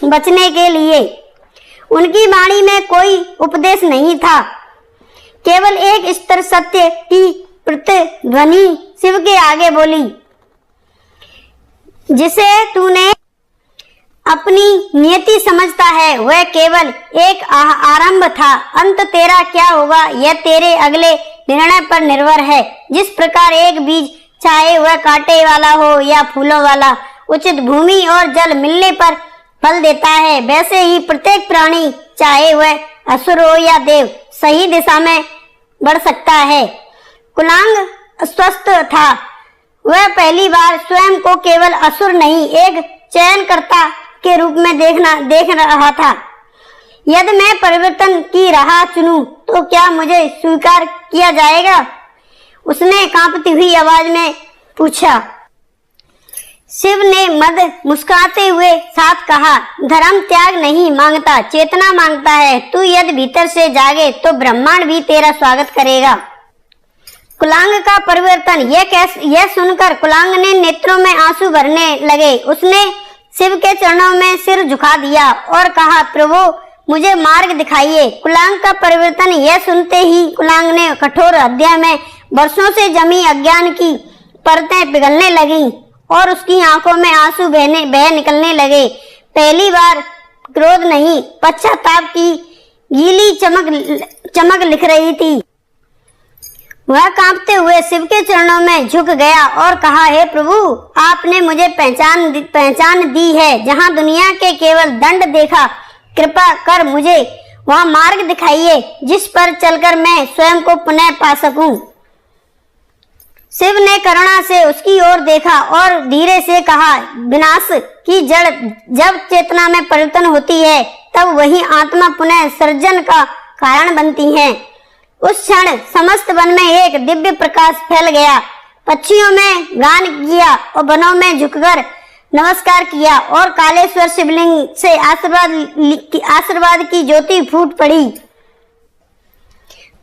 बचने के लिए। उनकी वाणी में कोई उपदेश नहीं था, केवल एक स्तर सत्य की प्रतिध्वनि शिव के आगे बोली, जिसे तूने अपनी नियति समझता है वह केवल एक आरंभ था। अंत तेरा क्या होगा यह तेरे अगले निर्णय पर निर्भर है। जिस प्रकार एक बीज चाहे वह कांटे वाला हो या फूलों वाला, उचित भूमि और जल मिलने पर फल देता है, वैसे ही प्रत्येक प्राणी चाहे वह असुर हो या देव सही दिशा में बढ़ सकता है। कुलांग स्वस्थ था। वह पहली बार स्वयं को केवल असुर नहीं, एक चयनकर्ता के रूप में देख रहा था। यदि मैं परिवर्तन की राह चुनूं तो क्या मुझे स्वीकार किया जाएगा? उसने कांपती हुई आवाज में पूछा। शिव ने मद मुस्कुराते हुए साथ कहा, धर्म त्याग नहीं मांगता, चेतना मांगता है। तू यदि भीतर से जागे तो ब्रह्मांड भी तेरा स्वागत करेगा। कुलांग का परिवर्तन यह सुनकर कुलांग ने नेत्रों में आंसू भरने लगे। उसने शिव के चरणों में सिर झुका दिया और कहा, प्रभु मुझे मार्ग दिखाइए। कुलांग का परिवर्तन यह सुनते ही कुलांग ने कठोर हृदय में वर्षों से जमी अज्ञान की परतें पिघलने लगीं और उसकी आंखों में आंसू बह निकलने लगे। पहली बार क्रोध नहीं, पश्चाताप की गीली चमक लिख रही थी। वह कांपते हुए शिव के चरणों में झुक गया और कहा, हे प्रभु, आपने मुझे पहचान दी है। जहां दुनिया के केवल दंड देखा, कृपा कर मुझे वह मार्ग दिखाइए जिस पर चलकर मैं स्वयं को पुनः पा सकूं। शिव ने करुणा से उसकी ओर देखा और धीरे से कहा, विनाश की जड़ जब चेतना में परिवर्तन होती है तब वही आत्मा पुनः सृजन का कारण बनती है। उस क्षण समस्त वन में एक दिव्य प्रकाश फैल गया। पक्षियों में गान किया और वनों में झुककर नमस्कार किया और कालेश्वर शिवलिंग से आशीर्वाद की ज्योति फूट पड़ी।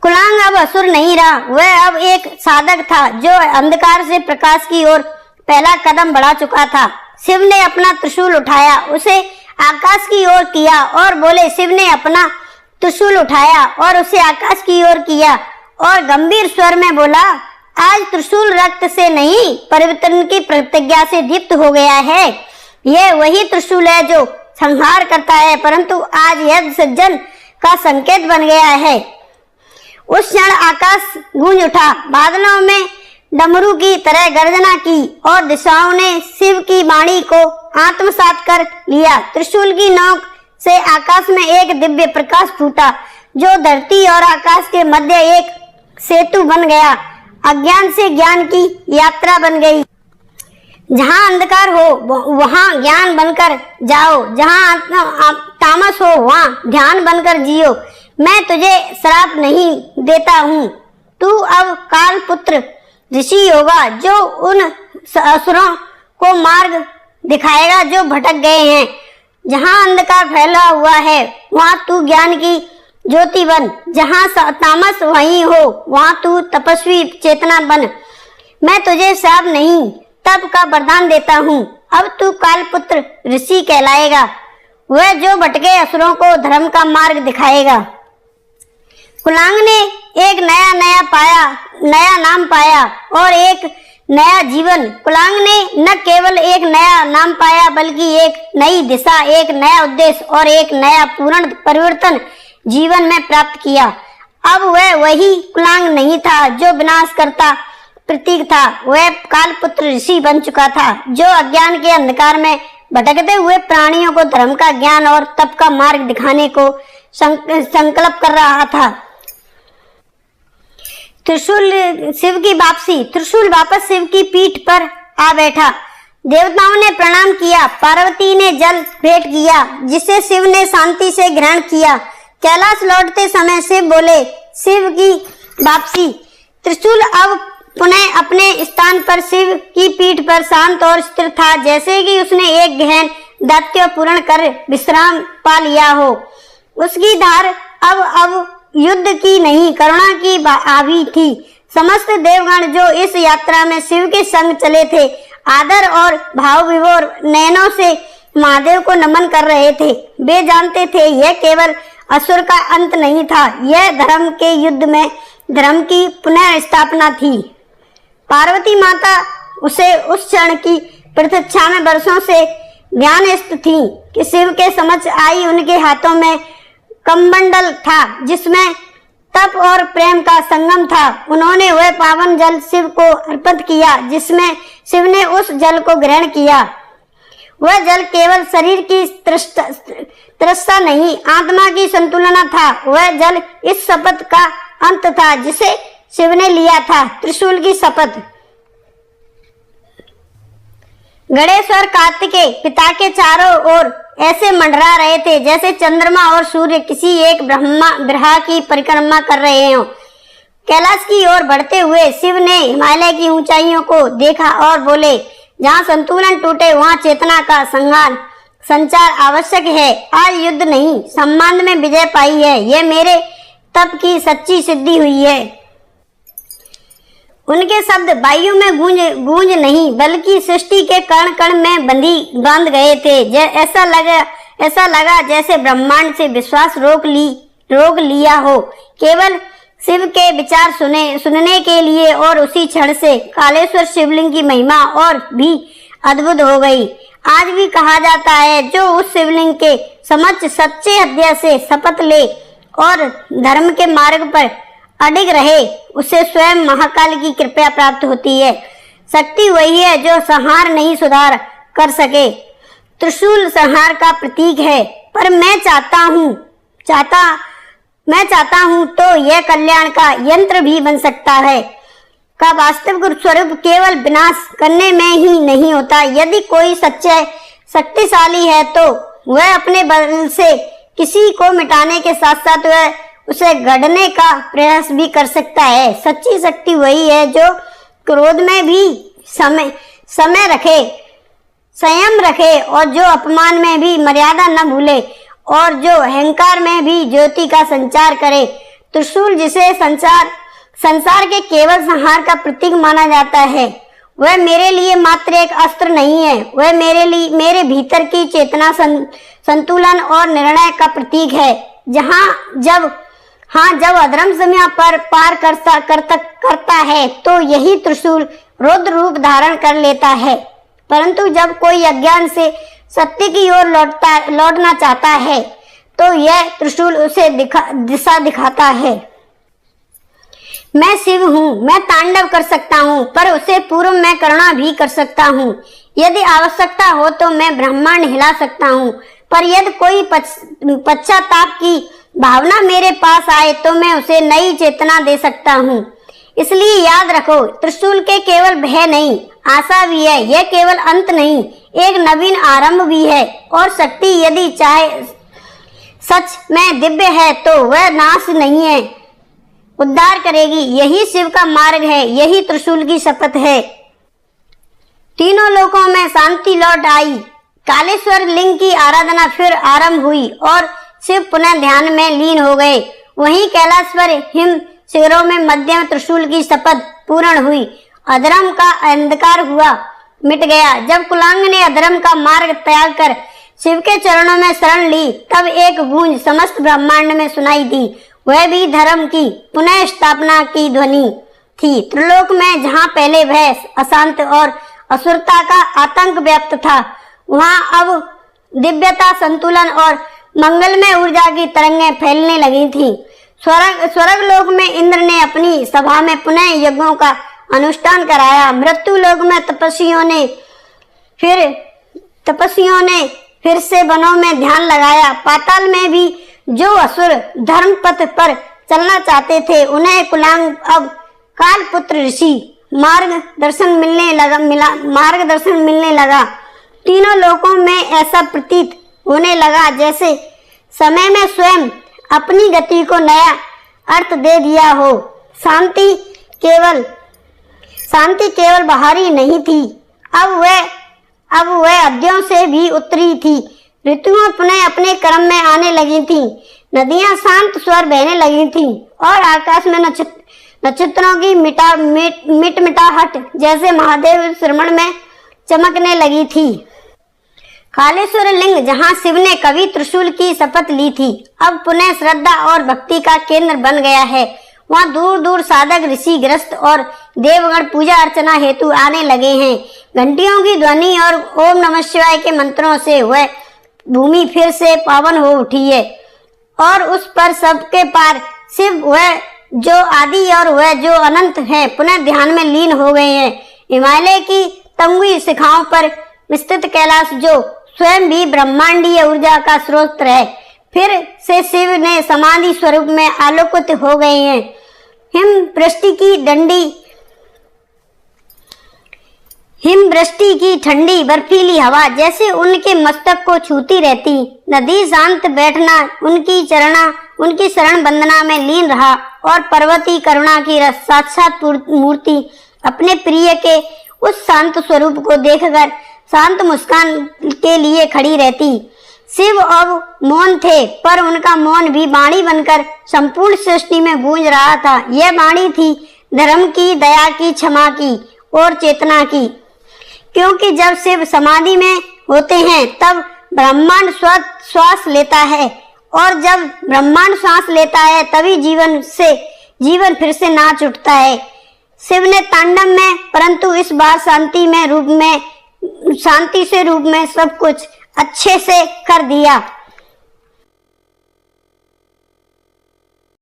कुलांग अब असुर नहीं रहा, वह अब एक साधक था जो अंधकार से प्रकाश की ओर पहला कदम बढ़ा चुका था। शिव ने अपना त्रिशूल उठाया, उसे आकाश की ओर किया और बोले। शिव ने अपना त्रिशूल उठाया और उसे आकाश की ओर किया और गंभीर स्वर में बोला, आज त्रिशूल रक्त से नहीं परिवर्तन की प्रतिज्ञा से दीप्त हो गया है। यह वही त्रिशूल है जो संहार करता है, परंतु आज यह सज्जन का संकेत बन गया है। उस क्षण आकाश गूंज उठा, बादलों में डमरू की तरह गर्जना की और दिशाओं ने शिव की वाणी को आत्मसात कर लिया। त्रिशूल की नोक से आकाश में एक दिव्य प्रकाश फूटा जो धरती और आकाश के मध्य एक सेतु बन गया। अज्ञान से ज्ञान की यात्रा बन गई। जहाँ अंधकार हो वहाँ ज्ञान बनकर जाओ, जहाँ तामस हो वहाँ ध्यान बनकर जियो। मैं तुझे श्राप नहीं देता हूँ, तू अब काल पुत्र ऋषि होगा जो उन असुरों को मार्ग दिखाएगा जो भटक गए हैं। जहाँ अंधकार फैला हुआ है वहाँ तू ज्ञान की ज्योति बन, जहाँ तामस वहीं हो वहाँ तू तपस्वी चेतना बन। मैं तुझे श्राप नहीं तप का वरदान देता हूँ। अब तू कालपुत्र ऋषि कहलाएगा, वह जो भटके असुरों को धर्म का मार्ग दिखाएगा। कुलांग ने एक नया नाम पाया और एक नया जीवन। कुलांग ने न केवल एक नया नाम पाया बल्कि एक नई दिशा, एक नया उद्देश्य और एक नया पूर्ण परिवर्तन जीवन में प्राप्त किया। अब वह वही कुलांग नहीं था जो विनाश करता प्रतीक था, वह कालपुत्र ऋषि बन चुका था जो अज्ञान के अंधकार में भटकते हुए प्राणियों को धर्म का ज्ञान और तप का मार्ग दिखाने को संकल्प कर रहा था। त्रिशूल शिव की वापसी। त्रिशूल वापस शिव की पीठ पर आ बैठा। देवताओं ने प्रणाम किया। पार्वती ने जल भेंट किया जिसे शिव ने शांति से ग्रहण किया। कैलाश लौटते समय शिव बोले, शिव की वापसी। त्रिशूल अब पुनः अपने स्थान पर शिव की पीठ पर शांत और स्थिर था, जैसे कि उसने एक गहन दैत्य पूर्ण कर विश्राम पा लिया हो। उसकी धार अब युद्ध की नहीं करुणा की आवी थी। समस्त देवगण जो इस यात्रा में शिव के संग चले थे आदर और भाव विभोर नयनों से महादेव को नमन कर रहे थे। वे जानते थे यह केवल असुर का अंत नहीं था, यह धर्म के युद्ध में धर्म की पुनः स्थापना थी। पार्वती माता उसे उस क्षण की प्रतीक्षा में वर्षों से ध्यानस्थ थी कि शिव के समक्ष आई। उनके हाथों में कमंडल था जिसमें तप और प्रेम का संगम था। उन्होंने वह पावन जल शिव को अर्पित किया जिसमें शिव ने उस जल को ग्रहण किया। वह जल केवल शरीर की तृष्णा नहीं, आत्मा की संतुलन था। वह जल इस शपथ का अंत था जिसे शिव ने लिया था, त्रिशूल की शपथ। गणेश और कार्तिकेय पिता के चारों ओर ऐसे मंडरा रहे थे जैसे चंद्रमा और सूर्य किसी एक ग्रह की परिक्रमा कर रहे हों। कैलाश की ओर बढ़ते हुए शिव ने हिमालय की ऊंचाइयों को देखा और बोले, जहाँ संतुलन टूटे वहाँ चेतना का संचार आवश्यक है। आज युद्ध नहीं संबंध में विजय पाई है, यह मेरे तप की सच्ची सिद्धि हुई है। उनके शब्द वायु में गूंज नहीं बल्कि सृष्टि के कण कण में बांध गए थे। ऐसा लगा जैसे ब्रह्मांड से विश्वास रोक लिया हो, केवल शिव के विचार सुनने के लिए। और उसी क्षण से कालेश्वर शिवलिंग की महिमा और भी अद्भुत हो गई। आज भी कहा जाता है, जो उस शिवलिंग के समक्ष सच्चे हृदय से शपथ ले और धर्म के मार्ग पर अडिग रहे, उसे स्वयं महाकाल की कृपा प्राप्त होती है। शक्ति वही है जो संहार नहीं सुधार कर सके। त्रिशूल संहार का प्रतीक है। पर मैं चाहता हूँ तो यह कल्याण का यंत्र भी बन सकता है। का वास्तविक स्वरूप केवल विनाश करने में ही नहीं होता। यदि कोई सच्चा शक्तिशाली है तो वह अपने बल से किसी को मिटाने के साथ साथ वह उसे गढ़ने का प्रयास भी कर सकता है। सच्ची शक्ति वही है जो क्रोध में भी संयम रखे और जो अपमान में भी मर्यादा न भूले और जो अहंकार में भी ज्योति का संचार करे। त्रिशूल जिसे संसार के केवल संहार का प्रतीक माना जाता है, वह मेरे लिए मात्र एक अस्त्र नहीं है, वह मेरे भीतर की चेतना संतुलन और निर्णय का प्रतीक है। जब अधर्म सीमा पर पार करता है तो यही त्रिशूल रुद्र रूप धारण कर लेता है। परंतु जब कोई अज्ञान से सत्य की ओर लौटना चाहता है तो यह त्रिशूल उसे दिशा दिखाता है। मैं शिव हूँ, मैं तांडव कर सकता हूँ, पर उसे पूर्व में करुणा भी कर सकता हूँ। यदि आवश्यकता हो तो मैं ब्रह्मांड हिला सकता हूँ, पर यदि कोई पश्चाताप की भावना मेरे पास आए तो मैं उसे नई चेतना दे सकता हूँ। इसलिए याद रखो, त्रिशूल के केवल भय नहीं, आशा भी है। यह केवल अंत नहीं, एक नवीन आरंभ भी है। और शक्ति यदि चाहे सच में दिव्य है तो वह नाश नहीं है, उद्धार करेगी। यही शिव का मार्ग है, यही त्रिशूल की शपथ है। तीनों लोकों में शांति लौट आई। कालेश्वर लिंग की आराधना फिर आरंभ हुई और शिव पुनः ध्यान में लीन हो गए। वहीं कैलाश पर हिम शिविरों में मध्यम त्रिशूल की शपथ पूर्ण हुई। अधर्म का अंधकार मिट गया। जब कुलांग ने अधर्म का मार्ग त्याग कर शिव के चरणों में शरण ली, तब एक गूंज समस्त ब्रह्मांड में सुनाई दी। वह भी धर्म की पुनः स्थापना की ध्वनि थी। त्रिलोक में जहाँ पहले भय, अशांत और असुरता का आतंक व्याप्त था, वहाँ अब दिव्यता, संतुलन और मंगलमय ऊर्जा की तरंगें फैलने लगी थी। स्वर्ग लोक में इंद्र ने अपनी सभा में पुनः यज्ञों का अनुष्ठान कराया। मृत्यु लोक में तपस्वियों ने फिर से वनों में ध्यान लगाया। पाताल में भी जो असुर धर्म पथ पर चलना चाहते थे, उन्हें कुलांग अब कालपुत्र ऋषि मार्गदर्शन मिलने लगा। तीनों लोकों में ऐसा प्रतीत होने लगा जैसे समय में स्वयं अपनी गति को नया अर्थ दे दिया हो। शांति केवल बाहरी नहीं थी, अब वह अध्यों से भी उत्तरी थी। ऋतुएं पुनः अपने क्रम में आने लगी थीं। नदियां शांत स्वर बहने लगी थीं और आकाश में नक्षत्रों की मिटाहट जैसे महादेव श्रवण में चमकने लगी थी। कालेश्वर लिंग, जहां शिव ने कभी त्रिशूल की शपथ ली थी, अब पुनः श्रद्धा और भक्ति का केंद्र बन गया है। वहां दूर दूर साधक, ऋषि, गृहस्थ और देवगण पूजा अर्चना हेतु आने लगे हैं। घंटियों की ध्वनि और ओम नमः शिवाय के मंत्रों से वह भूमि फिर से पावन हो उठी है और उस पर सबके पार शिव, वह जो आदि और वह जो अनंत है, पुनः ध्यान में लीन हो गए हैं। हिमालय की तंगुई शिखाओं पर स्थित कैलाश, जो स्वयं भी ब्रह्मांडीय ऊर्जा का स्रोत है, फिर से शिव ने समाधि स्वरूप में आलोकित हो गए हैं। हिम वृष्टि की ठंडी बर्फीली हवा जैसे उनके मस्तक को छूती रहती। नदी शांत बैठना उनकी शरण वंदना में लीन रहा और पार्वती करुणा की साक्षात मूर्ति अपने प्रिय के उस शांत स्वरूप को देखकर शांत मुस्कान के लिए खड़ी रहती। शिव अब मौन थे, पर उनका मौन भी वाणी बनकर संपूर्ण सृष्टि में गूंज रहा था। यह वाणी थी धर्म की, दया की, क्षमा की और चेतना की। क्योंकि जब शिव समाधि में होते हैं तब ब्रह्मांड श्वास लेता है, और जब ब्रह्मांड श्वास लेता है तभी जीवन फिर से नाच उठता है। शिव ने तांडव में, परंतु इस बार शांति से रूप में सब कुछ अच्छे से कर दिया।